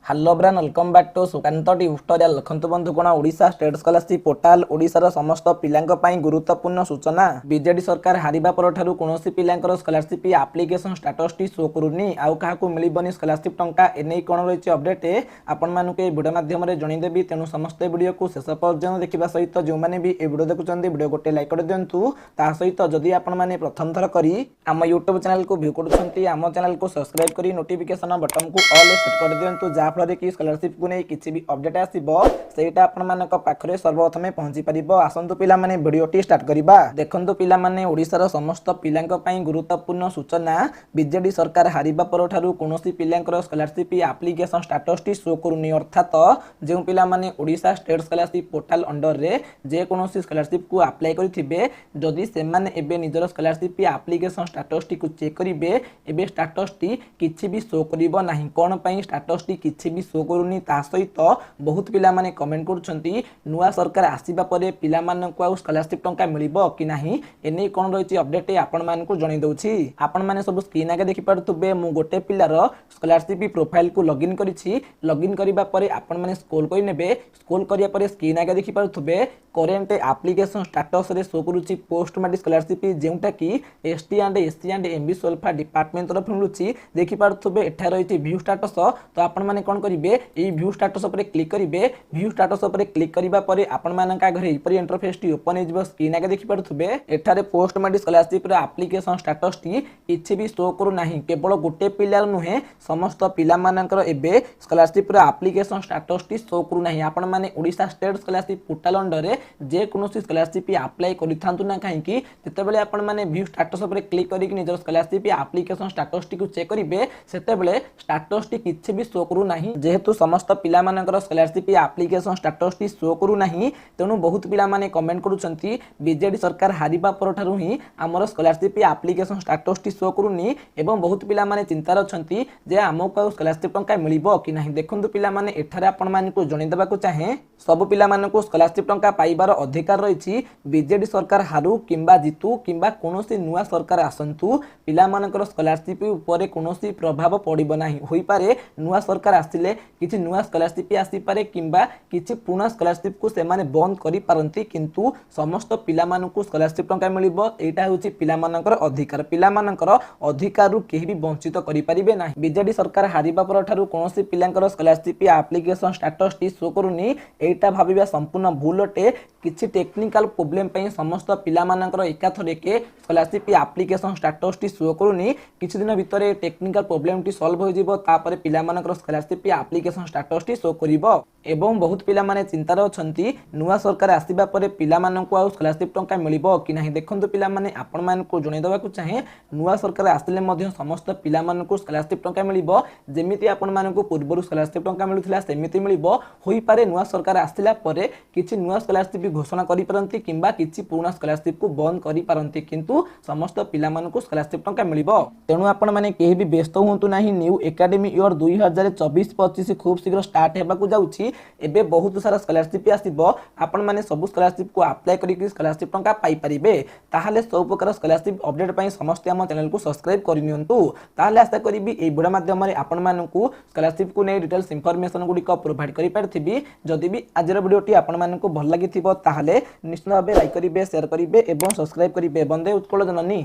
Hello ब्रान welcome back to Sukant tutorial लिखंतु बंधुगण ओडिशा स्टेट स्कॉलरशिप पोर्टाल ओडिशार समस्त पिलांक पई गुरुत्वपूर्ण सूचना बीजेडी सरकार हारिबा परठारु कोनोसी पिलांकर स्कॉलरशिप एप्लिकेशन स्टेटस टी शो करूनी आउ काहाकू मिलिबनी स्कॉलरशिप टंका एनै कोन रहिछि अपडेट आपण मानुके ए वीडियो माध्यम रे जणी देबी तेनु समस्त वीडियो को शेष पर्यंत देखिबा सहित जो माने भी ए वीडियो देखुचंदी वीडियो गोटे लाइक कर दियंतु ता सहित जदि आपण माने प्रथम थर करी हम YouTube चैनल को व्यू करूछंती हम चैनल को सब्सक्राइब करी नोटिफिकेशन बटन को ऑल सेट कर दियंतु जा फल कि स्कॉलरशिप को नहीं किसी भी अपडेट आसीबो सेटा आपण मानक पाखरे सर्वप्रथमे पहुंची परिबो आसंतु पिला माने वीडियोटी स्टार्ट करिबा देखंतु पिला माने ओडिसा समस्त पिलांक पई गुरुत्वपूर्ण सूचना बीजेडी सरकार हारिबा परठारु कोनोसी पिलांकर स्कॉलरशिप एप्लिकेशन स्टेटस टी शो करूनी अर्थात जे पिला माने Odisha state scholarship portal under रे जे कोनोसी स्कॉलरशिप को अप्लाई करिथिबे जदि से माने एबे निजर स्कॉलरशिप एप्लिकेशन स्टेटस टी को चेक करिवे एबे स्टेटस टी किछि भी शो करिवो नाही कोन पई स्टेटस टी किछि भी शो करूनी ता सहित बहुत पिला माने कमेंट करूछंती नुआ सरकार आसीबा परे पिला मानन को स्कॉलरशिप टंका मिलिबो कि नाही एनै कोन रहिछि अपडेट आपण मान को जणी दउछि आपण माने सब स्क्रीन आगे देखि पड़तुबे मु गोटे पिलार स्कॉलरशिप प्रोफाइल को लॉगिन करिछि लॉगिन करिबा परे आपण माने स्क्रॉल करि नेबे स्क्रॉल करिया परे स्क्रीन आगे देखि पड़तुबे करंट एप्लिकेशन स्टेटस रे शो करूछि पोस्ट मैट्रिक स्कॉलरशिप जेउटा कि ST and SC and MB sol-fa department तरफ मिलुछि देखि पड़तुबे एठा रहिछि व्यू स्टेटस तो आपण माने कोन करिवे ए व्यू स्टेटस ऊपर क्लिक करिवे व्यू स्टेटस ऊपर क्लिक करिबा परे आपण मानका घरे इपरि इंटरफेस टी ओपन हेजबो स्क्रीन आगे देखि पड़थुबे एठारे पोस्ट मैट्रिक स्कॉलरशिप रे एप्लिकेशन स्टेटस टी किछि भी शो करू नाही केवल गोटे पिलार नुहे समस्त पिला मानकर एबे स्कॉलरशिप रे एप्लिकेशन स्टेटस टी शो करू नाही आपण माने Odisha state scholarship portal under रे जे कोनोसी स्कॉलरशिप अप्लाई करिथांतु ना काहे कि तेतेबेले आपण माने व्यू स्टेटस ऊपर क्लिक करि कि निजर स्कॉलरशिप एप्लिकेशन स्टेटस टी को चेक करिवे सेतेबेले स्टेटस टी किछि भी शो करू नाही जेहेतु समस्त पिला मानकर स्कॉलरशिप एप्लिकेशन स्टेटस टी शो करू नाही तेनु बहुत पिला माने कमेंट करूछंती बीजेडी सरकार हारिबा परठारु ही हमर स्कॉलरशिप एप्लिकेशन स्टेटस टी शो करूनी एवं बहुत पिला माने चिंता रछंती जे हमको स्कॉलरशिप टंका मिलिबो कि नाही देखंतु पिला माने एठारे आपण मान को जणी देबा को चाहे सब पिला मान को स्कॉलरशिप टंका पाइबार अधिकार रहिछि बीजेडी सरकार हारू किंबा जितु किंबा कोनोसी नुआ सरकार आसंतु पिला मानकर स्कॉलरशिप ऊपर कोनोसी प्रभाव पड़िबो नाही होई पारे नुआ सरकार आसिले किछि नुआ स्कॉलरशिप आसी पारे किंबा किछि पुना स्कॉलरशिप को से माने बंद करि पारंती किंतु समस्त पिला मान को स्कॉलरशिप टंका मिलिबो एटा होछि पिला मानकर अधिकार पिला मानकर अधिकार रु केहि भी वंचित करि परिबे नाही बीजेडी सरकार हारिबा परठारु कोनोसी पिलांकर स्कॉलरशिप एप्लिकेशन स्टेटस टी शो करूनी एटा भाबिबा संपूर्ण भूल अटे किछि टेक्निकल प्रॉब्लम पई समस्त पिला मानकर एकाथरे के स्कॉलरशिप एप्लिकेशन स्टेटस टी शो करूनी किछि दिन भितरे टेक्निकल प्रॉब्लम टी सॉल्व हो जिवो तापरे पिला मानकर स्कॉलरशिप एप्लिकेशन स्टेटस टी शो करिवो एवं बहुत पिला माने चिंतार अछंती नुआ सरकार आसीबा परे पिला माननको आ स्कॉलरशिप टंका मिलिबो कि नाही देखंतु पिला माने आपण मान को जणे दबा को चाहे नुआ सरकार आसिले मध्ये समस्त पिला माननको स्कॉलरशिप टंका मिलिबो जेमिति आपण माननको पूर्वरु स्कॉलरशिप टंका मिलुथिला सेमिति मिलिबो होई पारे नुआ सरकार आसिला परे किछि नुआ स्कॉलरशिप घोषणा करि परंती किंबा किछि पुराना स्कॉलरशिप को बंद करि परंती किंतु समस्त पिला माननको स्कॉलरशिप टंका मिलिबो तेनु आपण माने केहि भी व्यस्त होंतु नाही न्यू एकेडमी ईयर 2024-25 खूब शीघ्र स्टार्ट हेबा को जाउछि एबे बहुत सारा स्कॉलरशिप आसीबो आपण माने सब स्कॉलरशिप को अप्लाई करिकि स्कॉलरशिप टंका पाई परिबे ताहाले सब प्रकार स्कॉलरशिप अपडेट पई समस्त हम चैनल को सब्सक्राइब करिनियंतु ताहाले आशा करिबी ए वीडियो माध्यम रे आपण मानकु स्कॉलरशिप को नै डिटेल्स इंफॉर्मेशन गुडी को प्रोवाइड करि परथिबी जदि भी आजर वीडियोटी आपण मानकु भल लागिथिबो ताहाले निश्चित भाबे लाइक करिबे शेयर करिबे एवं सब्सक्राइब करिबे बंदे उत्कल जननी।